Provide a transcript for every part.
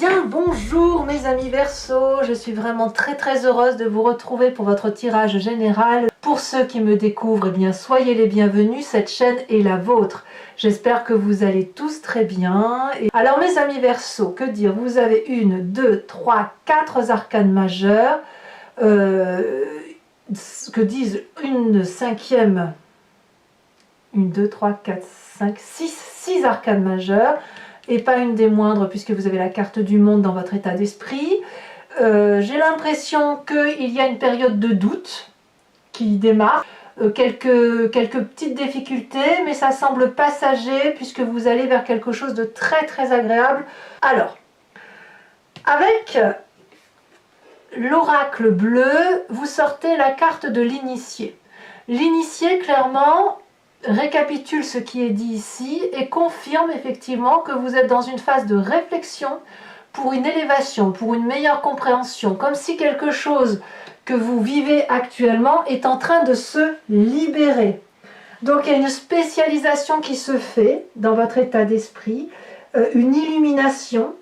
bien, bonjour mes amis Verseau, je suis vraiment très heureuse de vous retrouver pour votre tirage général. Pour ceux qui me découvrent, eh bien soyez les bienvenus, cette chaîne est la vôtre. J'espère que vous allez tous très bien. Alors mes amis Verseau, que dire, vous avez 1, 2, 3, 4 arcanes majeures, que disent une cinquième, 1, 2, 3, 4, 5, 6 arcanes majeures. Et pas une des moindres puisque vous avez la carte du monde dans votre état d'esprit. J'ai l'impression qu'il y a une période de doute qui démarre, quelques petites difficultés, mais ça semble passager puisque vous allez vers quelque chose de très agréable. Alors, avec l'oracle bleu, vous sortez la carte de l'initié. L'initié, clairement, récapitule ce qui est dit ici et confirme effectivement que vous êtes dans une phase de réflexion pour une élévation, pour une meilleure compréhension, comme si quelque chose que vous vivez actuellement est en train de se libérer. Donc il y a une spécialisation qui se fait dans votre état d'esprit, une illumination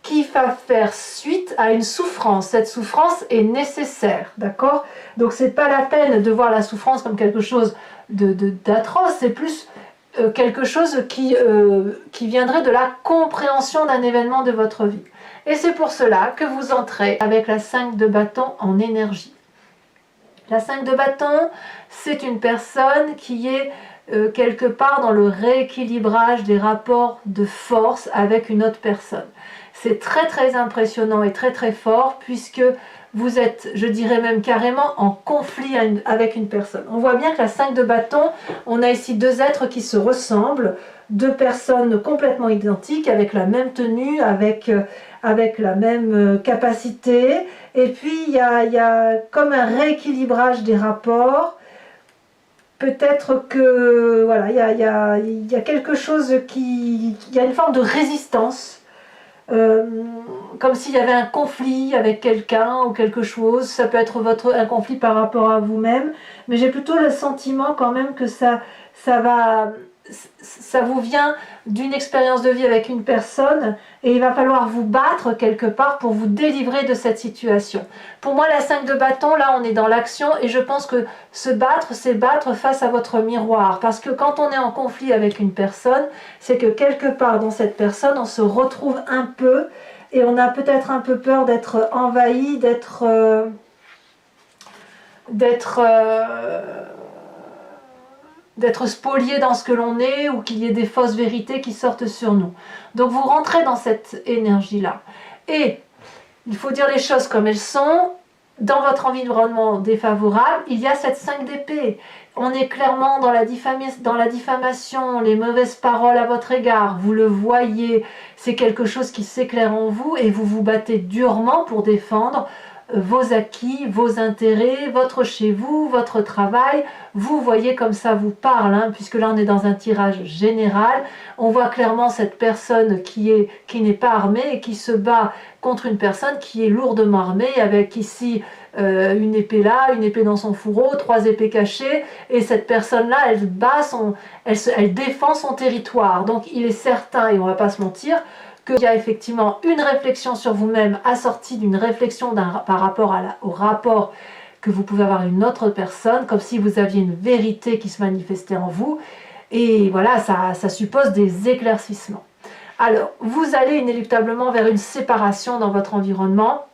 qui va faire suite à une souffrance. Cette souffrance est nécessaire, d'accord? Donc c'est pas la peine de voir la souffrance comme quelque chose d'atroce, c'est plus quelque chose qui viendrait de la compréhension d'un événement de votre vie. Et c'est pour cela que vous entrez avec la 5 de bâton en énergie. La 5 de bâton, c'est une personne qui est quelque part dans le rééquilibrage des rapports de force avec une autre personne. C'est très impressionnant et très fort puisque vous êtes, je dirais même carrément, en conflit avec une personne. On voit bien que la 5 de bâton, on a ici deux êtres qui se ressemblent, deux personnes complètement identiques, avec la même tenue, avec la même capacité. Et puis, il y a comme un rééquilibrage des rapports. Peut-être que, voilà, il y a quelque chose il y a une forme de résistance. Comme s'il y avait un conflit avec quelqu'un ou quelque chose. Ça peut être un conflit par rapport à vous-même, mais j'ai plutôt le sentiment quand même que ça vous vient d'une expérience de vie avec une personne et il va falloir vous battre quelque part pour vous délivrer de cette situation. Pour moi, la 5 de bâton, là on est dans l'action et je pense que se battre, c'est battre face à votre miroir, parce que quand on est en conflit avec une personne, c'est que quelque part dans cette personne on se retrouve un peu et on a peut-être un peu peur d'être envahi, d'être spolié dans ce que l'on est, ou qu'il y ait des fausses vérités qui sortent sur nous. Donc vous rentrez dans cette énergie-là. Et il faut dire les choses comme elles sont. Dans votre environnement défavorable, il y a cette 5 d'épée. On est clairement dans la diffamation, les mauvaises paroles à votre égard. Vous le voyez, c'est quelque chose qui s'éclaire en vous et vous vous battez durement pour défendre vos acquis, vos intérêts, votre chez vous, votre travail. Vous voyez comme ça vous parle, hein, puisque là on est dans un tirage général. On voit clairement cette personne qui n'est pas armée et qui se bat contre une personne qui est lourdement armée, avec ici une épée là, une épée dans son fourreau, 3 épées cachées, et cette personne-là, elle défend son territoire. Donc il est certain, et on ne va pas se mentir, qu'il y a effectivement une réflexion sur vous-même assortie d'une réflexion par rapport au rapport que vous pouvez avoir à une autre personne, comme si vous aviez une vérité qui se manifestait en vous. Et voilà, ça suppose des éclaircissements. Alors, vous allez inéluctablement vers une séparation dans votre environnement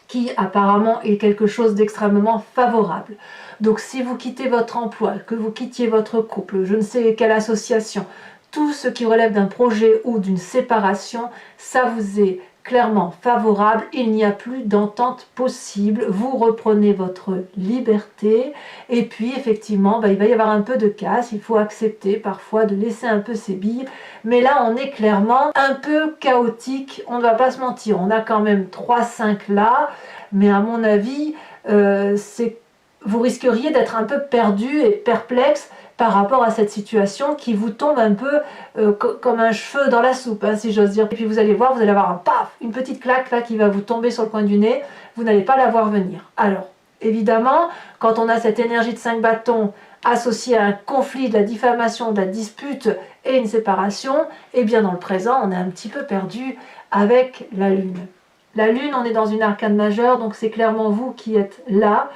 qui apparemment est quelque chose d'extrêmement favorable. Donc si vous quittez votre emploi, que vous quittiez votre couple, je ne sais quelle association, tout ce qui relève d'un projet ou d'une séparation, ça vous est clairement favorable, il n'y a plus d'entente possible, vous reprenez votre liberté, et puis effectivement il va y avoir un peu de casse, il faut accepter parfois de laisser un peu ses billes, mais là on est clairement un peu chaotique, on ne va pas se mentir, on a quand même 3-5 là, mais à mon avis vous risqueriez d'être un peu perdu et perplexe par rapport à cette situation qui vous tombe un peu comme un cheveu dans la soupe, hein, si j'ose dire. Et puis vous allez voir, vous allez avoir un paf, une petite claque là qui va vous tomber sur le coin du nez, vous n'allez pas la voir venir. Alors, évidemment, quand on a cette énergie de 5 bâtons associée à un conflit, de la diffamation, de la dispute et une séparation, et bien dans le présent, on est un petit peu perdu avec la Lune. La Lune, on est dans une arcane majeure, donc c'est clairement vous qui êtes là.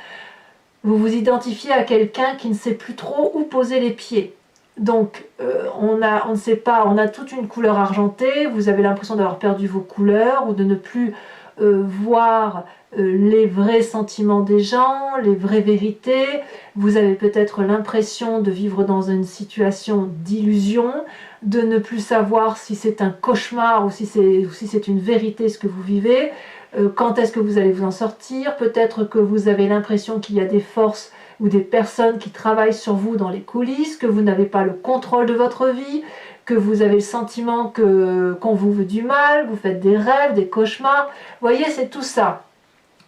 Vous vous identifiez à quelqu'un qui ne sait plus trop où poser les pieds. Donc, on ne sait pas, on a toute une couleur argentée, vous avez l'impression d'avoir perdu vos couleurs ou de ne plus voir les vrais sentiments des gens, les vraies vérités. Vous avez peut-être l'impression de vivre dans une situation d'illusion, de ne plus savoir si c'est un cauchemar ou si c'est une vérité ce que vous vivez. Quand est-ce que vous allez vous en sortir? Peut-être que vous avez l'impression qu'il y a des forces ou des personnes qui travaillent sur vous dans les coulisses, que vous n'avez pas le contrôle de votre vie, que vous avez le sentiment qu'on vous veut du mal, vous faites des rêves, des cauchemars. Vous voyez, c'est tout ça.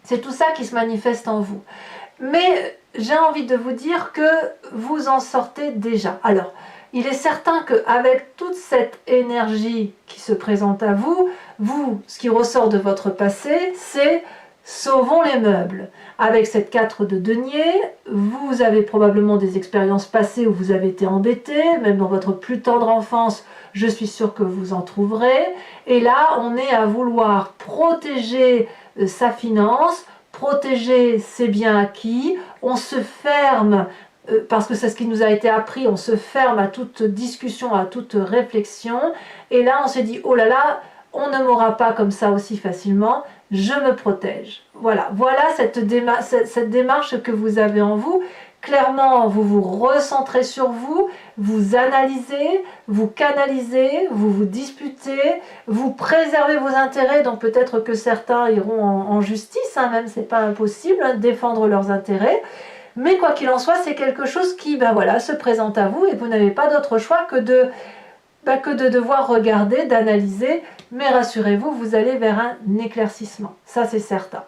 C'est tout ça qui se manifeste en vous. Mais j'ai envie de vous dire que vous en sortez déjà. Alors, il est certain qu'avec toute cette énergie qui se présente à vous, ce qui ressort de votre passé, c'est sauvons les meubles. Avec cette 4 de denier, vous avez probablement des expériences passées où vous avez été embêté, même dans votre plus tendre enfance, je suis sûre que vous en trouverez. Et là, on est à vouloir protéger sa finance, protéger ses biens acquis, on se ferme parce que c'est ce qui nous a été appris, on se ferme à toute discussion, à toute réflexion, et là on se dit oh là là, on ne m'aura pas comme ça aussi facilement, je me protège. Voilà cette démarche que vous avez en vous. Clairement, vous vous recentrez sur vous, vous analysez, vous canalisez, vous vous disputez, vous préservez vos intérêts, donc peut-être que certains iront en justice, hein, même c'est pas impossible, hein, défendre leurs intérêts. Mais quoi qu'il en soit, c'est quelque chose qui se présente à vous et vous n'avez pas d'autre choix que de devoir regarder, d'analyser. Mais rassurez-vous, vous allez vers un éclaircissement. Ça, c'est certain.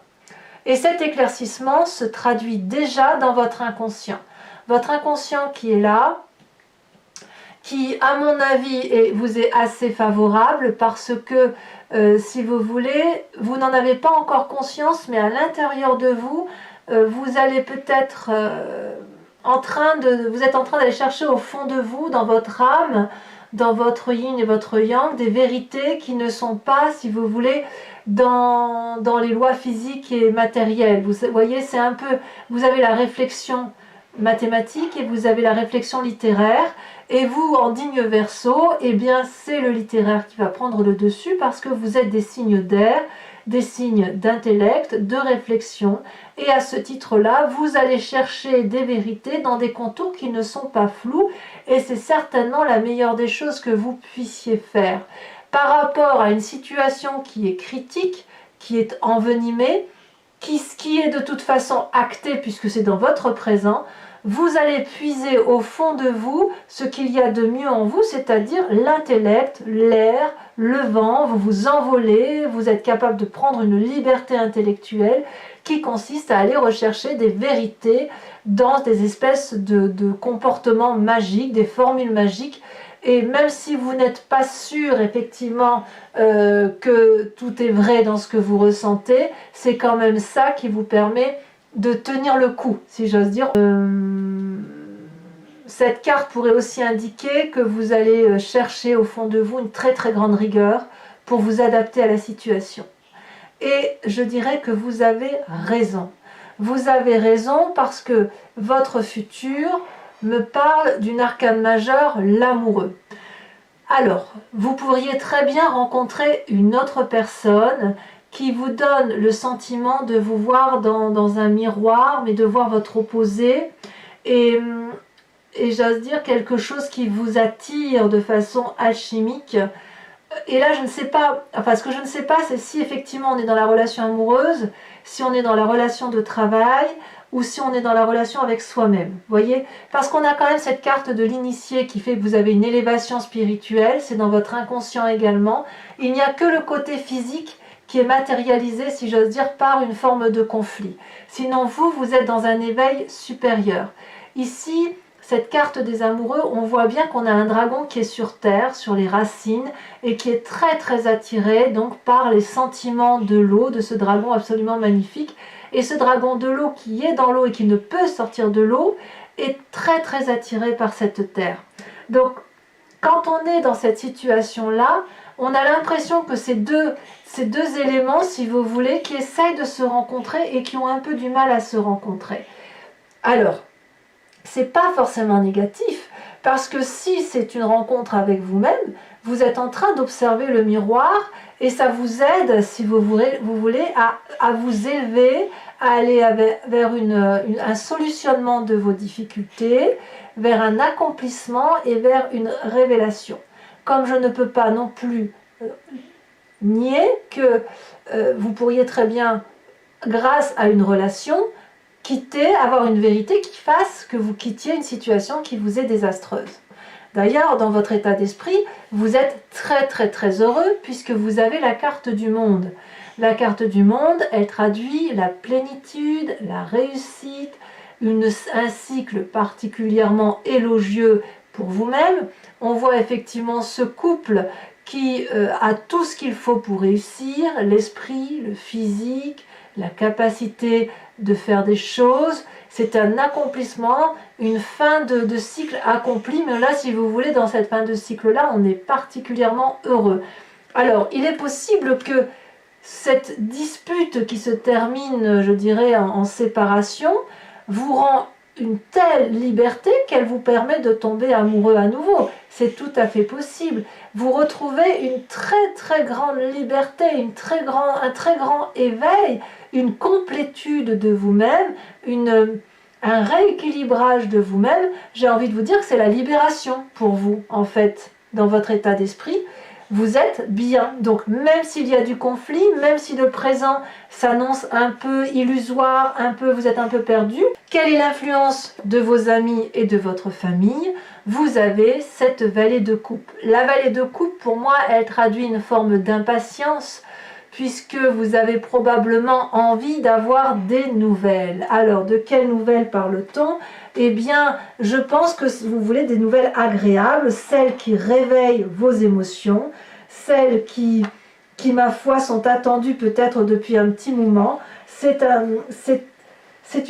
Et cet éclaircissement se traduit déjà dans votre inconscient. Votre inconscient qui est là, qui, à mon avis, vous est assez favorable parce que, si vous voulez, vous n'en avez pas encore conscience, mais à l'intérieur de vous, vous allez peut-être vous êtes en train d'aller chercher au fond de vous, dans votre âme, dans votre yin et votre yang, des vérités qui ne sont pas, si vous voulez, dans les lois physiques et matérielles. Vous voyez, c'est un peu, vous avez la réflexion mathématique et vous avez la réflexion littéraire, et vous, en digne Verseau, eh bien, c'est le littéraire qui va prendre le dessus parce que vous êtes des signes d'air, des signes d'intellect, de réflexion, et à ce titre-là, vous allez chercher des vérités dans des contours qui ne sont pas flous, et c'est certainement la meilleure des choses que vous puissiez faire. Par rapport à une situation qui est critique, qui est envenimée, qui est de toute façon actée puisque c'est dans votre présent, vous allez puiser au fond de vous ce qu'il y a de mieux en vous, c'est-à-dire l'intellect, l'air, le vent, vous vous envolez, vous êtes capable de prendre une liberté intellectuelle qui consiste à aller rechercher des vérités dans des espèces de comportements magiques, des formules magiques. Et même si vous n'êtes pas sûr effectivement que tout est vrai dans ce que vous ressentez, c'est quand même ça qui vous permet de tenir le coup, si j'ose dire. Cette carte pourrait aussi indiquer que vous allez chercher au fond de vous une très très grande rigueur pour vous adapter à la situation. Et je dirais que vous avez raison. Vous avez raison parce que votre futur me parle d'une arcane majeure, l'amoureux. Alors, vous pourriez très bien rencontrer une autre personne qui vous donne le sentiment de vous voir dans un miroir, mais de voir votre opposé, et j'ose dire quelque chose qui vous attire de façon alchimique. Et là, je ne sais pas, enfin ce que je ne sais pas, c'est si effectivement on est dans la relation amoureuse, si on est dans la relation de travail, ou si on est dans la relation avec soi-même, voyez? Parce qu'on a quand même cette carte de l'initié qui fait que vous avez une élévation spirituelle, c'est dans votre inconscient également. Il n'y a que le côté physique qui est matérialisé, si j'ose dire, par une forme de conflit. Sinon, vous êtes dans un éveil supérieur. Ici, cette carte des amoureux, on voit bien qu'on a un dragon qui est sur terre, sur les racines, et qui est très très attiré donc par les sentiments de l'eau, de ce dragon absolument magnifique. Et ce dragon de l'eau qui est dans l'eau et qui ne peut sortir de l'eau est très très attiré par cette terre. Donc quand on est dans cette situation-là, on a l'impression que ces deux éléments, si vous voulez, qui essayent de se rencontrer et qui ont un peu du mal à se rencontrer. Alors, c'est pas forcément négatif, parce que si c'est une rencontre avec vous-même, vous êtes en train d'observer le miroir et ça vous aide, si vous voulez, à vous élever, à aller vers un solutionnement de vos difficultés, vers un accomplissement et vers une révélation. Comme je ne peux pas non plus nier que vous pourriez très bien, grâce à une relation, avoir une vérité qui fasse que vous quittiez une situation qui vous est désastreuse. D'ailleurs, dans votre état d'esprit, vous êtes très très très heureux puisque vous avez la carte du monde. La carte du monde, elle traduit la plénitude, la réussite, un cycle particulièrement élogieux pour vous-même. On voit effectivement ce couple qui a tout ce qu'il faut pour réussir, l'esprit, le physique, la capacité de faire des choses. C'est un accomplissement, une fin de cycle accompli, mais là, si vous voulez, dans cette fin de cycle-là, on est particulièrement heureux. Alors, il est possible que cette dispute qui se termine, je dirais, en séparation, vous rend une telle liberté qu'elle vous permet de tomber amoureux à nouveau. C'est tout à fait possible. Vous retrouvez une très très grande liberté, un très grand éveil, une complétude de vous-même, un rééquilibrage de vous-même. J'ai envie de vous dire que c'est la libération pour vous, en fait, dans votre état d'esprit. Vous êtes bien. Donc même s'il y a du conflit, même si le présent s'annonce un peu illusoire, vous êtes un peu perdu, quelle est l'influence de vos amis et de votre famille? Vous avez cette vallée de coupe. La vallée de coupe, pour moi, elle traduit une forme d'impatience, puisque vous avez probablement envie d'avoir des nouvelles. Alors, de quelles nouvelles parle-t-on? Eh bien, je pense que vous voulez des nouvelles agréables, celles qui réveillent vos émotions, celles qui ma foi, sont attendues peut-être depuis un petit moment. C'est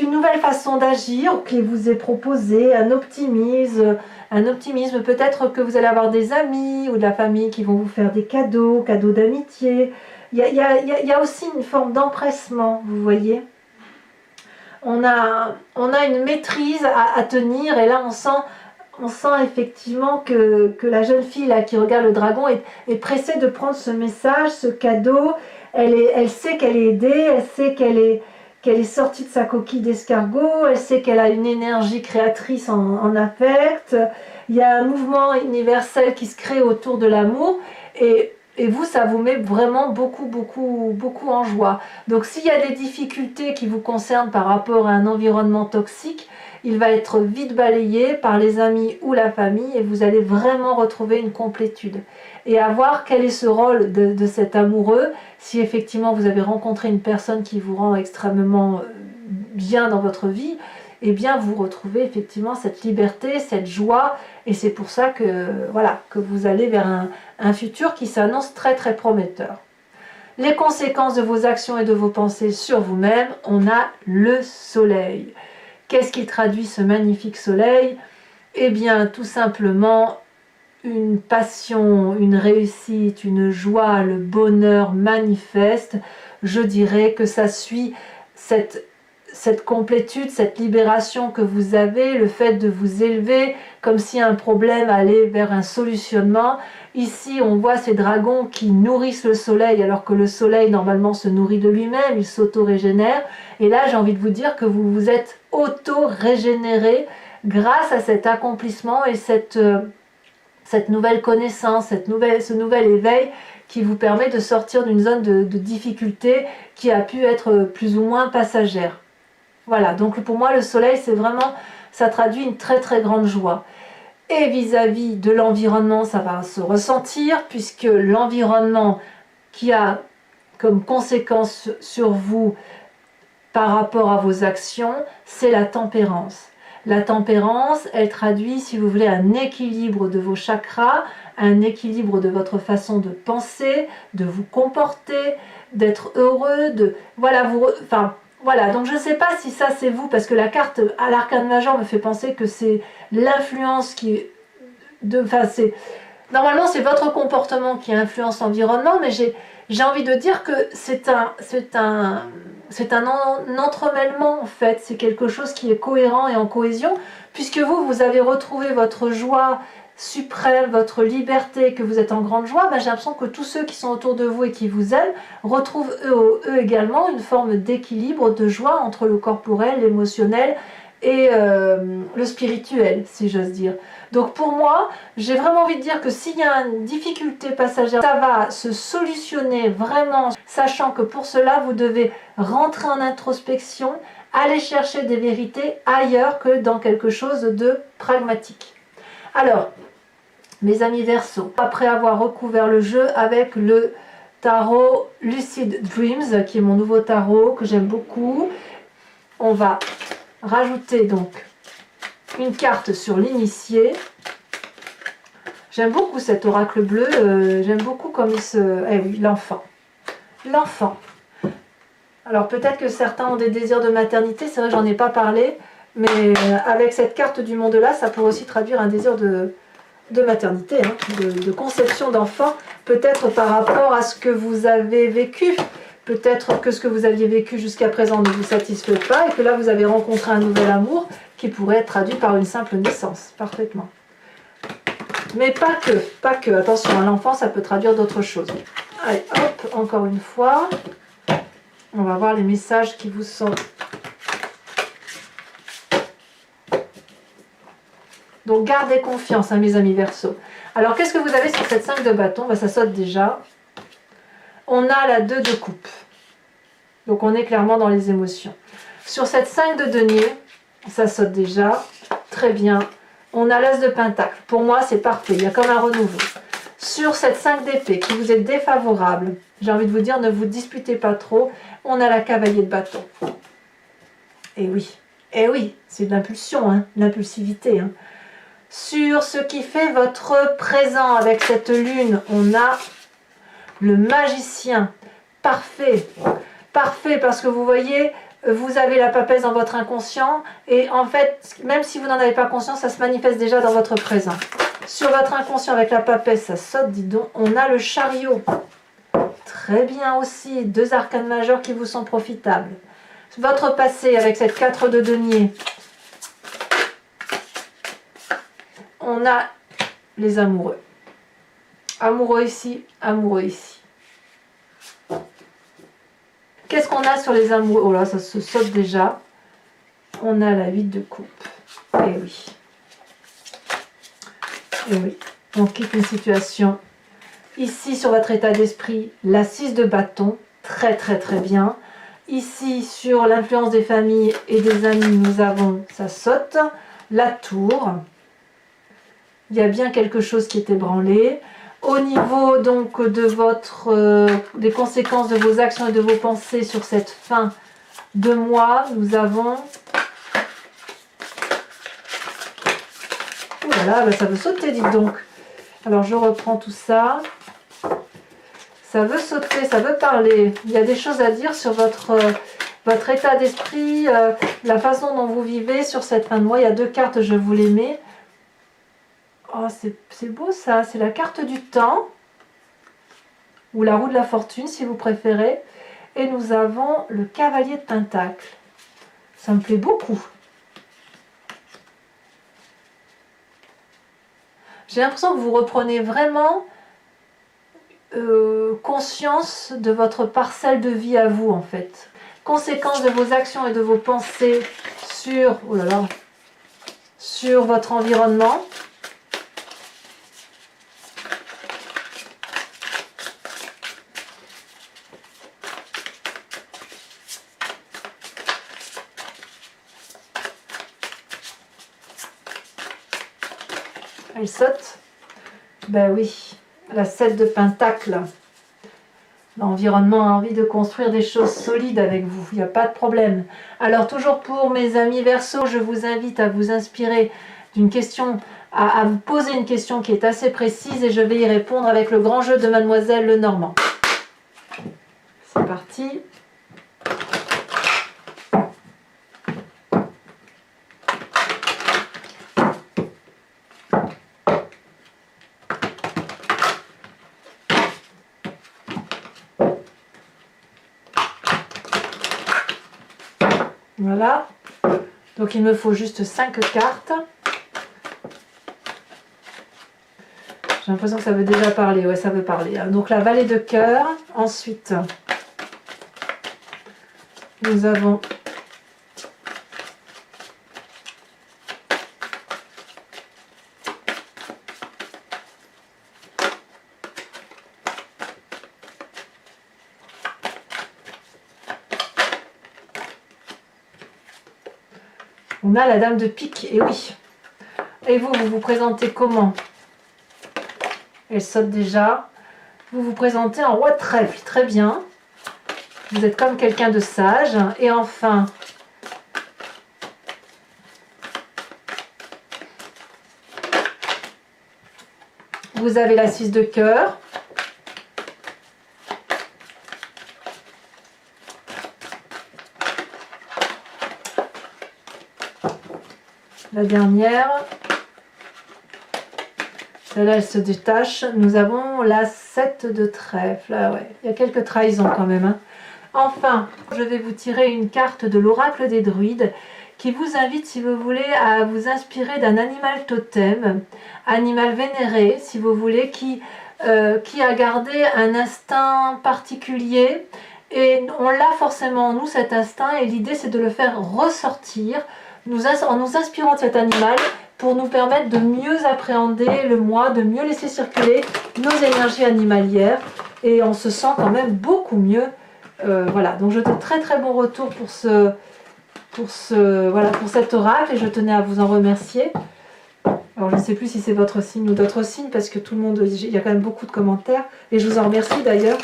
une nouvelle façon d'agir qui vous est proposée, un optimisme. Peut-être que vous allez avoir des amis ou de la famille qui vont vous faire des cadeaux d'amitié. Il y a aussi une forme d'empressement, vous voyez. On a une maîtrise à tenir, et là on sent effectivement que la jeune fille là, qui regarde le dragon est pressée de prendre ce message, ce cadeau. Elle sait qu'elle est aidée, elle sait qu'elle est sortie de sa coquille d'escargot, elle sait qu'elle a une énergie créatrice en affect. Il y a un mouvement universel qui se crée autour de l'amour, et vous, ça vous met vraiment beaucoup en joie. Donc s'il y a des difficultés qui vous concernent par rapport à un environnement toxique, il va être vite balayé par les amis ou la famille, et vous allez vraiment retrouver une complétude. Et à voir quel est ce rôle de cet amoureux, si effectivement vous avez rencontré une personne qui vous rend extrêmement bien dans votre vie, eh bien vous retrouvez effectivement cette liberté, cette joie, et c'est pour ça que, voilà, que vous allez vers un futur qui s'annonce très très prometteur. Les conséquences de vos actions et de vos pensées sur vous-même, on a le soleil. Qu'est-ce qu'il traduit, ce magnifique soleil? Eh bien tout simplement une passion, une réussite, une joie, le bonheur manifeste. Je dirais que ça suit cette complétude, cette libération que vous avez, le fait de vous élever, comme si un problème allait vers un solutionnement. Ici, on voit ces dragons qui nourrissent le soleil, alors que le soleil, normalement, se nourrit de lui-même, il s'auto-régénère. Et là, j'ai envie de vous dire que vous vous êtes auto-régénéré grâce à cet accomplissement et cette nouvelle connaissance, ce nouvel éveil qui vous permet de sortir d'une zone de difficulté qui a pu être plus ou moins passagère. Voilà, donc pour moi le soleil, c'est vraiment, ça traduit une très très grande joie. Et vis-à-vis de l'environnement, ça va se ressentir, puisque l'environnement qui a comme conséquence sur vous par rapport à vos actions, c'est la tempérance. La tempérance, elle traduit, si vous voulez, un équilibre de vos chakras, un équilibre de votre façon de penser, de vous comporter, d'être heureux, voilà, donc je ne sais pas si ça c'est vous, parce que la carte à l'arcane majeur me fait penser que c'est l'influence Normalement, c'est votre comportement qui influence l'environnement, mais j'ai envie de dire que c'est un entremêlement en fait. C'est quelque chose qui est cohérent et en cohésion, puisque vous avez retrouvé votre joie suprême, votre liberté, que vous êtes en grande joie. J'ai l'impression que tous ceux qui sont autour de vous et qui vous aiment retrouvent eux également une forme d'équilibre, de joie entre le corporel, l'émotionnel et le spirituel, si j'ose dire. Donc pour moi, j'ai vraiment envie de dire que s'il y a une difficulté passagère, ça va se solutionner vraiment, sachant que pour cela, vous devez rentrer en introspection, aller chercher des vérités ailleurs que dans quelque chose de pragmatique. Alors, mes amis Verseau, après avoir recouvert le jeu avec le tarot Lucid Dreams, qui est mon nouveau tarot que j'aime beaucoup, on va rajouter donc une carte sur l'initié. J'aime beaucoup cet oracle bleu, j'aime beaucoup comme il se... Eh oui, l'enfant. L'enfant. Alors peut-être que certains ont des désirs de maternité, c'est vrai que j'en ai pas parlé, mais avec cette carte du monde-là, ça pourrait aussi traduire un désir de maternité, hein, de conception d'enfant, peut-être par rapport à ce que vous avez vécu. Peut-être que ce que vous aviez vécu jusqu'à présent ne vous satisfait pas et que là vous avez rencontré un nouvel amour qui pourrait être traduit par une simple naissance, parfaitement. Mais pas que, attention, à l'enfant ça peut traduire d'autres choses. Allez, hop, encore une fois, on va voir les messages qui vous sont... Donc gardez confiance, hein, mes amis Verseau. Alors qu'est-ce que vous avez sur cette 5 de bâton? Ça saute déjà. On a la 2 de coupe. Donc on est clairement dans les émotions. Sur cette 5 de denier, ça saute déjà. Très bien. On a l'as de pentacle. Pour moi, c'est parfait. Il y a comme un renouveau. Sur cette 5 d'épée qui vous est défavorable, j'ai envie de vous dire, ne vous disputez pas trop. On a la cavalier de bâton. Et oui, c'est de l'impulsion, hein, l'impulsivité. Hein. Sur ce qui fait votre présent avec cette lune, on a le magicien. Parfait. Parfait parce que vous voyez, vous avez la papesse dans votre inconscient et en fait, même si vous n'en avez pas conscience, ça se manifeste déjà dans votre présent. Sur votre inconscient avec la papesse, ça saute, dis donc. On a le chariot. Très bien aussi. 2 arcanes majeures qui vous sont profitables. Votre passé avec cette 4 de denier. On a les amoureux. Amoureux ici, amoureux ici. Qu'est-ce qu'on a sur les amoureux? Oh là, ça se saute déjà. On a la 8 de coupe. Et oui. Et oui. On quitte une situation. Ici, sur votre état d'esprit, la 6 de bâton. Très, très, très bien. Ici, sur l'influence des familles et des amis, nous avons, ça saute, la tour. Il y a bien quelque chose qui est ébranlé. Au niveau donc de des conséquences de vos actions et de vos pensées sur cette fin de mois, nous avons... Oh là là, ça veut sauter, dites donc. Alors je reprends tout ça. Ça veut sauter, ça veut parler. Il y a des choses à dire sur votre état d'esprit, la façon dont vous vivez sur cette fin de mois. Il y a 2 cartes, je vous les mets. Oh, c'est beau ça, c'est la carte du temps, ou la roue de la fortune si vous préférez. Et nous avons le cavalier de pentacle. Ça me plaît beaucoup. J'ai l'impression que vous reprenez vraiment conscience de votre parcelle de vie à vous en fait. Conséquence de vos actions et de vos pensées sur, oh là là, sur votre environnement. Elle saute. Ben oui, la 7 de pentacle. L'environnement a envie de construire des choses solides avec vous, il n'y a pas de problème. Alors toujours pour mes amis Verseau, je vous invite à vous inspirer d'une question, à vous poser une question qui est assez précise et je vais y répondre avec le grand jeu de Mademoiselle Lenormand. C'est parti. Voilà. Donc il me faut juste 5 cartes. J'ai l'impression que ça veut déjà parler. Ouais, ça veut parler. Donc la vallée de cœur. Ensuite, nous avons on a la dame de pique, et oui. Et vous, vous vous présentez comment? Elle saute déjà. Vous vous présentez en roi de trèfle, très bien. Vous êtes comme quelqu'un de sage. Et enfin, vous avez la 6 de cœur. La dernière. Celle-là, elle se détache. Nous avons la 7 de trèfle. Ah ouais, il y a quelques trahisons quand même. Hein. Enfin, je vais vous tirer une carte de l'oracle des druides qui vous invite, si vous voulez, à vous inspirer d'un animal totem, animal vénéré, si vous voulez, qui a gardé un instinct particulier. Et on l'a forcément, nous, cet instinct, et l'idée, c'est de le faire ressortir en nous inspirant de cet animal pour nous permettre de mieux appréhender le moi, de mieux laisser circuler nos énergies animalières. Et on se sent quand même beaucoup mieux. Voilà, donc je te très très bon retour pour cet oracle et je tenais à vous en remercier. Alors je ne sais plus si c'est votre signe ou d'autres signes parce que tout le monde, il y a quand même beaucoup de commentaires et je vous en remercie d'ailleurs.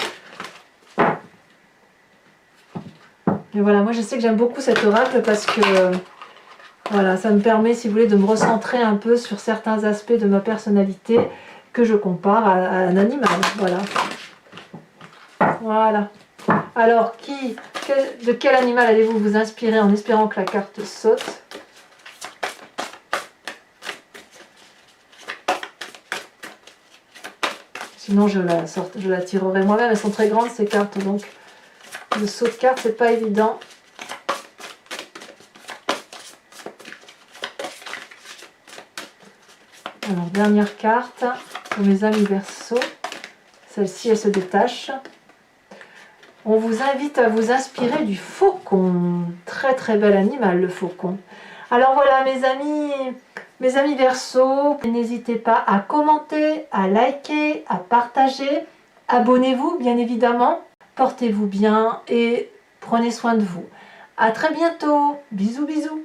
Mais voilà, moi je sais que j'aime beaucoup cet oracle parce que voilà, ça me permet, si vous voulez, de me recentrer un peu sur certains aspects de ma personnalité que je compare à un animal. Voilà. Voilà. Alors, de quel animal allez-vous vous inspirer en espérant que la carte saute? Sinon, je la tirerai moi-même. Elles sont très grandes ces cartes, donc le saut de carte, c'est pas évident. Alors, dernière carte pour mes amis Verseau. Celle-ci, elle se détache. On vous invite à vous inspirer du faucon. Très très bel animal, le faucon. Alors voilà, mes amis Verseau, n'hésitez pas à commenter, à liker, à partager. Abonnez-vous, bien évidemment. Portez-vous bien et prenez soin de vous. À très bientôt. Bisous, bisous.